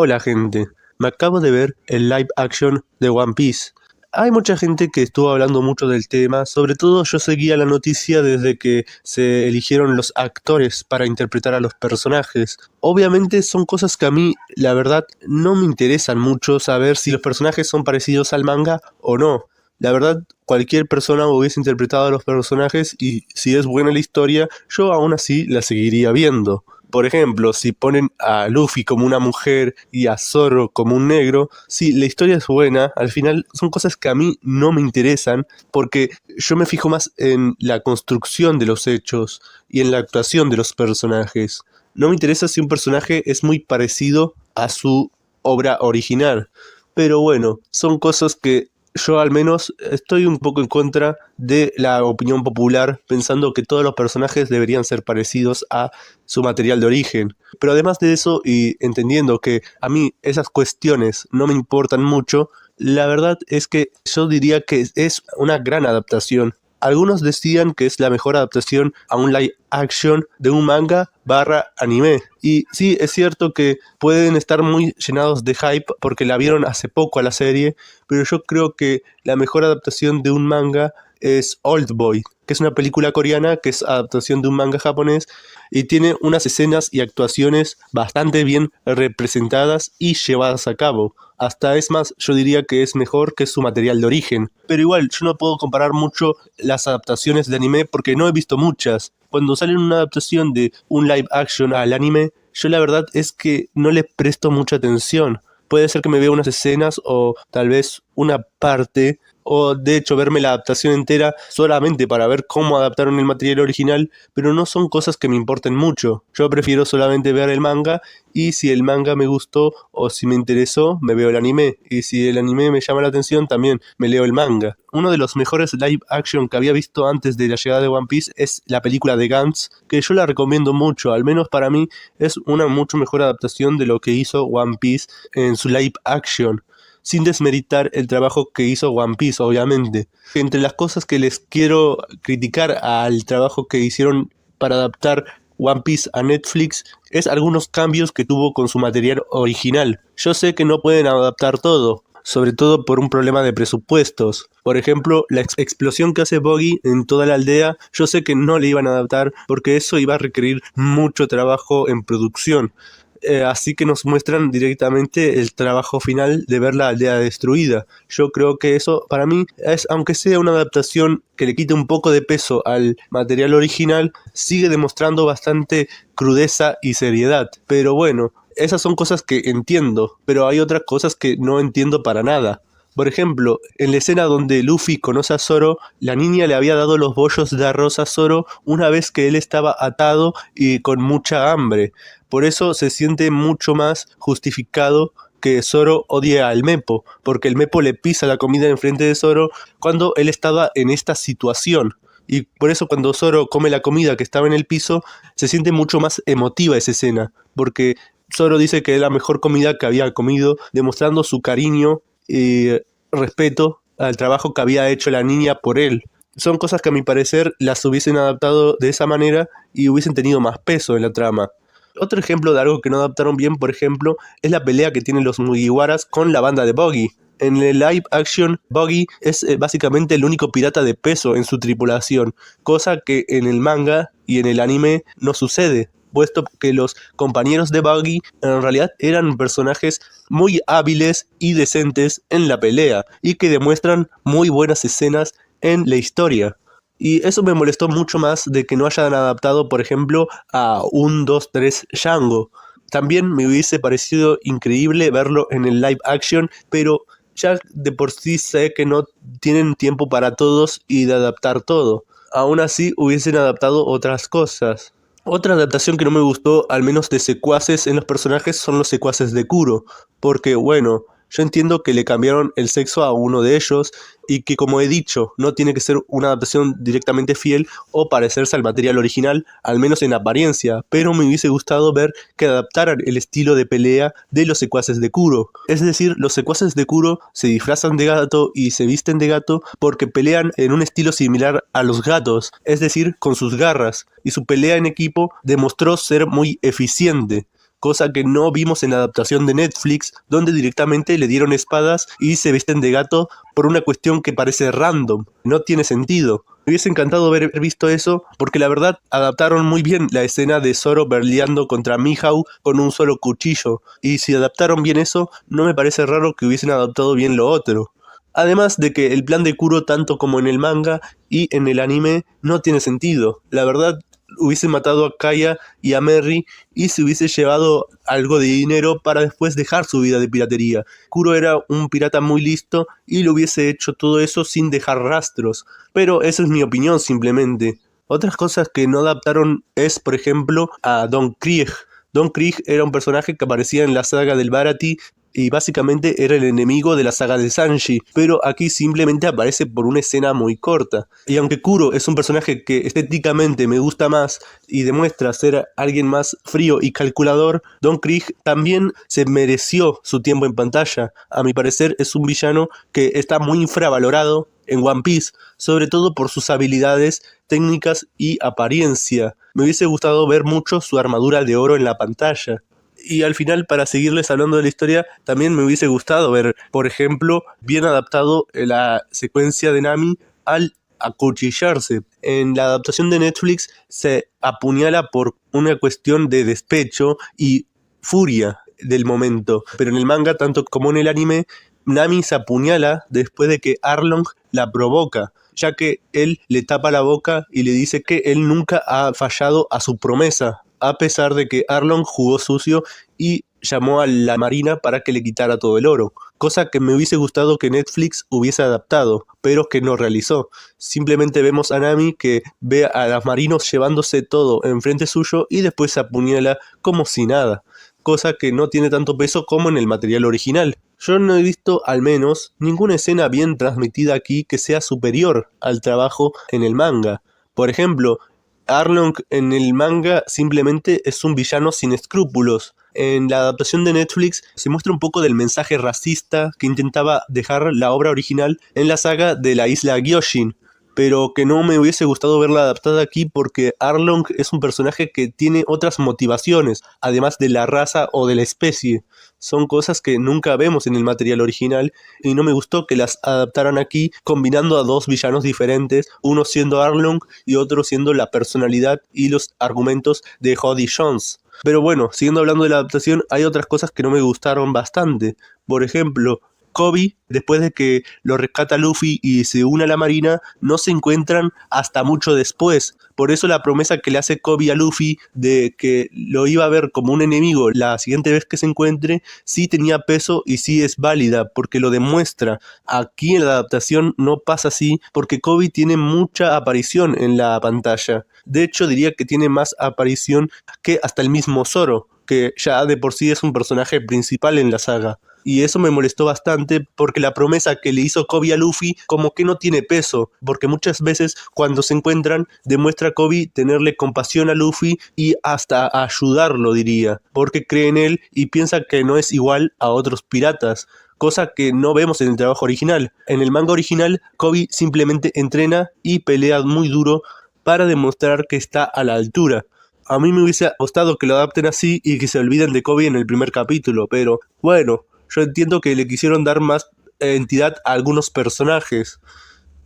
Hola gente, me acabo de ver el live action de One Piece. Hay mucha gente que estuvo hablando mucho del tema, sobre todo yo seguía la noticia desde que se eligieron los actores para interpretar a los personajes. Obviamente son cosas que a mí, la verdad, no me interesan mucho saber si los personajes son parecidos al manga o no. La verdad, cualquier persona hubiese interpretado a los personajes y si es buena la historia, yo aún así la seguiría viendo. Por ejemplo, si ponen a Luffy como una mujer y a Zoro como un negro, sí, la historia es buena, al final son cosas que a mí no me interesan porque yo me fijo más en la construcción de los hechos y en la actuación de los personajes. No me interesa si un personaje es muy parecido a su obra original, pero bueno, son cosas que yo al menos estoy un poco en contra de la opinión popular, pensando que todos los personajes deberían ser parecidos a su material de origen. Pero además de eso, y entendiendo que a mí esas cuestiones no me importan mucho, la verdad es que yo diría que es una gran adaptación. Algunos decían que es la mejor adaptación a un live action de un manga barra anime. Y sí, es cierto que pueden estar muy llenados de hype porque la vieron hace poco a la serie, pero yo creo que la mejor adaptación de un manga es Oldboy, que es una película coreana que es adaptación de un manga japonés y tiene unas escenas y actuaciones bastante bien representadas y llevadas a cabo. Hasta es más, yo diría que es mejor que su material de origen. Pero igual, yo no puedo comparar mucho las adaptaciones de anime porque no he visto muchas. Cuando sale una adaptación de un live action al anime, yo la verdad es que no le presto mucha atención. Puede ser que me vea unas escenas o tal vez una parte, o de hecho verme la adaptación entera solamente para ver cómo adaptaron el material original, pero no son cosas que me importen mucho. Yo prefiero solamente ver el manga y si el manga me gustó o si me interesó, me veo el anime. Y si el anime me llama la atención, también me leo el manga. Uno de los mejores live action que había visto antes de la llegada de One Piece es la película de Gantz, que yo la recomiendo mucho, al menos para mí es una mucho mejor adaptación de lo que hizo One Piece en su live action, sin desmeritar el trabajo que hizo One Piece, obviamente. Entre las cosas que les quiero criticar al trabajo que hicieron para adaptar One Piece a Netflix es algunos cambios que tuvo con su material original. Yo sé que no pueden adaptar todo, sobre todo por un problema de presupuestos. Por ejemplo, la explosión que hace Buggy en toda la aldea, yo sé que no le iban a adaptar porque eso iba a requerir mucho trabajo en producción. Así que nos muestran directamente el trabajo final de ver la aldea destruida. Yo creo que eso para mí es, aunque sea una adaptación que le quite un poco de peso al material original, sigue demostrando bastante crudeza y seriedad. Pero bueno, esas son cosas que entiendo, pero hay otras cosas que no entiendo para nada. Por ejemplo, en la escena donde Luffy conoce a Zoro, la niña le había dado los bollos de arroz a Zoro una vez que él estaba atado y con mucha hambre. Por eso se siente mucho más justificado que Zoro odie al Mepo, porque el Mepo le pisa la comida enfrente de Zoro cuando él estaba en esta situación. Y por eso cuando Zoro come la comida que estaba en el piso, se siente mucho más emotiva esa escena, porque Zoro dice que es la mejor comida que había comido, demostrando su cariño y respeto al trabajo que había hecho la niña por él. Son cosas que a mi parecer las hubiesen adaptado de esa manera y hubiesen tenido más peso en la trama. Otro ejemplo de algo que no adaptaron bien, por ejemplo, es la pelea que tienen los Mugiwaras con la banda de Buggy. En el live action, Buggy es básicamente el único pirata de peso en su tripulación, cosa que en el manga y en el anime no sucede, puesto que los compañeros de Buggy en realidad eran personajes muy hábiles y decentes en la pelea, y que demuestran muy buenas escenas en la historia. Y eso me molestó mucho más de que no hayan adaptado, por ejemplo, a 1, 2, 3 Django. También me hubiese parecido increíble verlo en el live action, pero ya de por sí sé que no tienen tiempo para todos y de adaptar todo. Aún así hubiesen adaptado otras cosas. Otra adaptación que no me gustó, al menos de secuaces en los personajes, son los secuaces de Kuro. Porque bueno, yo entiendo que le cambiaron el sexo a uno de ellos y que, como he dicho, no tiene que ser una adaptación directamente fiel o parecerse al material original, al menos en apariencia, pero me hubiese gustado ver que adaptaran el estilo de pelea de los secuaces de Kuro. Es decir, los secuaces de Kuro se disfrazan de gato y se visten de gato porque pelean en un estilo similar a los gatos, es decir, con sus garras, y su pelea en equipo demostró ser muy eficiente. cosa que no vimos en la adaptación de Netflix, donde directamente le dieron espadas y se visten de gato por una cuestión que parece random, no tiene sentido. Me hubiese encantado haber visto eso, porque la verdad adaptaron muy bien la escena de Zoro berleando contra Mihawk con un solo cuchillo, y si adaptaron bien eso, no me parece raro que hubiesen adaptado bien lo otro. Además de que el plan de Kuro, tanto como en el manga y en el anime, no tiene sentido. La verdad, hubiese matado a Kaya y a Merry y se hubiese llevado algo de dinero para después dejar su vida de piratería. Kuro era un pirata muy listo y lo hubiese hecho todo eso sin dejar rastros. Pero esa es mi opinión simplemente. Otras cosas que no adaptaron es, por ejemplo, a Don Krieg. Don Krieg era un personaje que aparecía en la saga del Baratie y básicamente era el enemigo de la saga de Sanji, pero aquí simplemente aparece por una escena muy corta. Y aunque Kuro es un personaje que estéticamente me gusta más y demuestra ser alguien más frío y calculador, Don Krieg también se mereció su tiempo en pantalla. A mi parecer es un villano que está muy infravalorado en One Piece, sobre todo por sus habilidades técnicas y apariencia. Me hubiese gustado ver mucho su armadura de oro en la pantalla. Y al final, para seguirles hablando de la historia, también me hubiese gustado ver, por ejemplo, bien adaptado la secuencia de Nami al acuchillarse. En la adaptación de Netflix se apuñala por una cuestión de despecho y furia del momento, pero en el manga, tanto como en el anime, Nami se apuñala después de que Arlong la provoca, ya que él le tapa la boca y le dice que él nunca ha fallado a su promesa, a pesar de que Arlong jugó sucio y llamó a la marina para que le quitara todo el oro, cosa que me hubiese gustado que Netflix hubiese adaptado, pero que no realizó. Simplemente vemos a Nami que ve a los marinos llevándose todo enfrente suyo y después se apuñala como si nada, cosa que no tiene tanto peso como en el material original. Yo no he visto, al menos, ninguna escena bien transmitida aquí que sea superior al trabajo en el manga. Por ejemplo, Arlong en el manga simplemente es un villano sin escrúpulos. En la adaptación de Netflix se muestra un poco del mensaje racista que intentaba dejar la obra original en la saga de la isla Gyojin, pero que no me hubiese gustado verla adaptada aquí porque Arlong es un personaje que tiene otras motivaciones, además de la raza o de la especie. Son cosas que nunca vemos en el material original y no me gustó que las adaptaran aquí combinando a dos villanos diferentes, uno siendo Arlong y otro siendo la personalidad y los argumentos de Jody Jones. Pero bueno, siguiendo hablando de la adaptación, hay otras cosas que no me gustaron bastante. Por ejemplo, Kobe, después de que lo rescata Luffy y se une a la marina, no se encuentran hasta mucho después. Por eso la promesa que le hace Kobe a Luffy de que lo iba a ver como un enemigo la siguiente vez que se encuentre, sí tenía peso y sí es válida, porque lo demuestra. Aquí en la adaptación no pasa así, porque Kobe tiene mucha aparición en la pantalla. De hecho, diría que tiene más aparición que hasta el mismo Zoro, que ya de por sí es un personaje principal en la saga. Y eso me molestó bastante porque la promesa que le hizo Kobe a Luffy como que no tiene peso, porque muchas veces cuando se encuentran demuestra Kobe tenerle compasión a Luffy y hasta ayudarlo, diría, porque cree en él y piensa que no es igual a otros piratas, cosa que no vemos en el trabajo original. En el manga original, Kobe simplemente entrena y pelea muy duro para demostrar que está a la altura. A mí me hubiese gustado que lo adapten así y que se olviden de Kobe en el primer capítulo, pero bueno, yo entiendo que le quisieron dar más entidad a algunos personajes.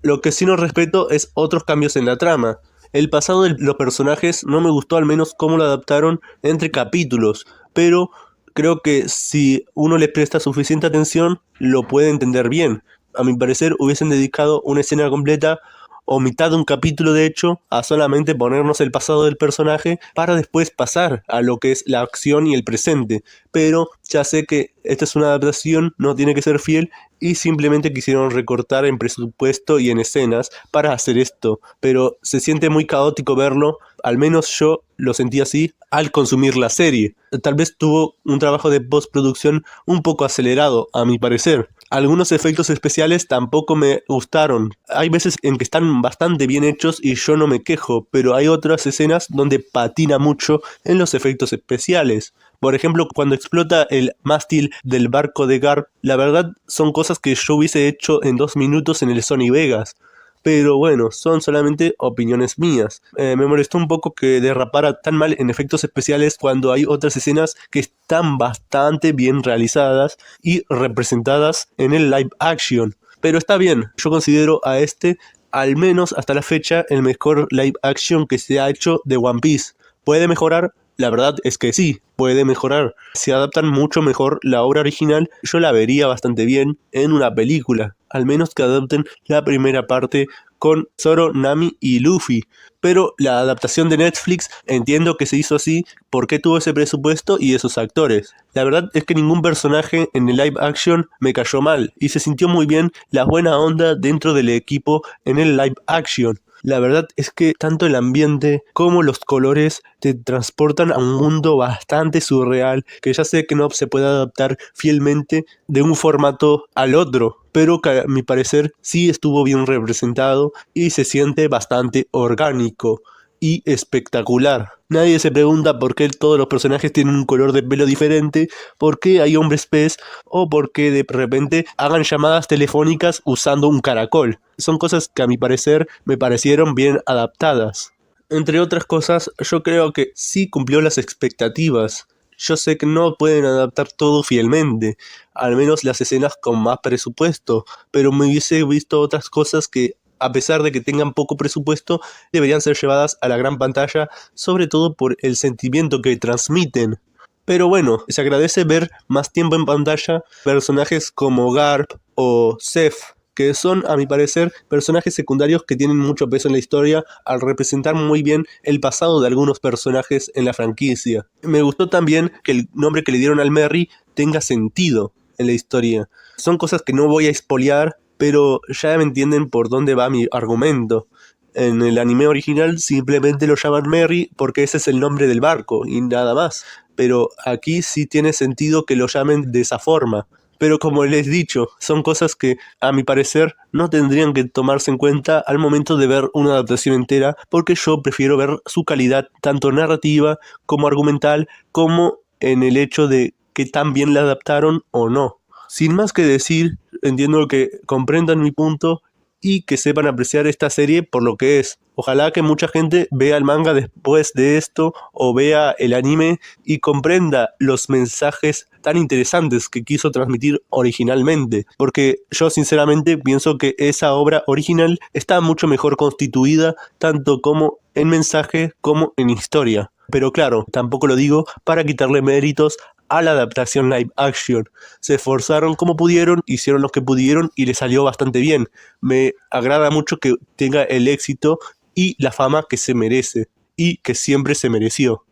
Lo que sí no respeto es otros cambios en la trama. El pasado de los personajes no me gustó, al menos cómo lo adaptaron entre capítulos, pero creo que si uno le presta suficiente atención, lo puede entender bien. A mi parecer hubiesen dedicado una escena completa o mitad de un capítulo de hecho a solamente ponernos el pasado del personaje para después pasar a lo que es la acción y el presente, pero ya sé que esta es una adaptación, no tiene que ser fiel y simplemente quisieron recortar en presupuesto y en escenas para hacer esto, pero se siente muy caótico verlo, al menos yo lo sentí así al consumir la serie. Tal vez tuvo un trabajo de postproducción un poco acelerado, a mi parecer. Algunos efectos especiales tampoco me gustaron. Hay veces en que están bastante bien hechos y yo no me quejo, pero hay otras escenas donde patina mucho en los efectos especiales. Por ejemplo, cuando explota el mástil del barco de Garp, la verdad son cosas que yo hubiese hecho en 2 minutos en el Sony Vegas. pero bueno, son solamente opiniones mías. Me molestó un poco que derrapara tan mal en efectos especiales cuando hay otras escenas que están bastante bien realizadas y representadas en el live action. Pero está bien, yo considero a este, al menos hasta la fecha, el mejor live action que se ha hecho de One Piece. ¿Puede mejorar? La verdad es que sí, puede mejorar. Si adaptan mucho mejor la obra original, yo la vería bastante bien en una película. Al menos que adapten la primera parte con Zoro, Nami y Luffy. Pero la adaptación de Netflix entiendo que se hizo así porque tuvo ese presupuesto y esos actores. La verdad es que ningún personaje en el live action me cayó mal y se sintió muy bien la buena onda dentro del equipo en el live action. La verdad es que tanto el ambiente como los colores te transportan a un mundo bastante surreal que ya sé que no se puede adaptar fielmente de un formato al otro, pero que a mi parecer sí estuvo bien representado y se siente bastante orgánico y espectacular. Nadie se pregunta por qué todos los personajes tienen un color de pelo diferente, por qué hay hombres pez o por qué de repente hagan llamadas telefónicas usando un caracol. Son cosas que a mi parecer me parecieron bien adaptadas. Entre otras cosas, yo creo que sí cumplió las expectativas. Yo sé que no pueden adaptar todo fielmente, al menos las escenas con más presupuesto, pero me hubiese visto otras cosas que, a pesar de que tengan poco presupuesto, deberían ser llevadas a la gran pantalla, sobre todo por el sentimiento que transmiten. Pero bueno, se agradece ver más tiempo en pantalla personajes como Garp o Zeph, que son, a mi parecer, personajes secundarios que tienen mucho peso en la historia al representar muy bien el pasado de algunos personajes en la franquicia. Me gustó también que el nombre que le dieron al Merry tenga sentido en la historia. Son cosas que no voy a espolear, pero ya me entienden por dónde va mi argumento. En el anime original simplemente lo llaman Merry porque ese es el nombre del barco y nada más. Pero aquí sí tiene sentido que lo llamen de esa forma. Pero como les he dicho, son cosas que, a mi parecer, no tendrían que tomarse en cuenta al momento de ver una adaptación entera, porque yo prefiero ver su calidad tanto narrativa como argumental, como en el hecho de que tan bien la adaptaron o no. Sin más que decir, entiendo que comprendan mi punto y que sepan apreciar esta serie por lo que es. Ojalá que mucha gente vea el manga después de esto o vea el anime y comprenda los mensajes tan interesantes que quiso transmitir originalmente, porque yo sinceramente pienso que esa obra original está mucho mejor constituida tanto como en mensaje como en historia. Pero claro, tampoco lo digo para quitarle méritos a la adaptación live action. Se esforzaron como pudieron, hicieron lo que pudieron y les salió bastante bien. Me agrada mucho que tenga el éxito y la fama que se merece y que siempre se mereció.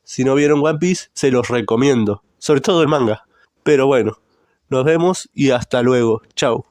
Si no vieron One Piece, se los recomiendo, sobre todo el manga. Pero bueno, nos vemos y hasta luego. Chao.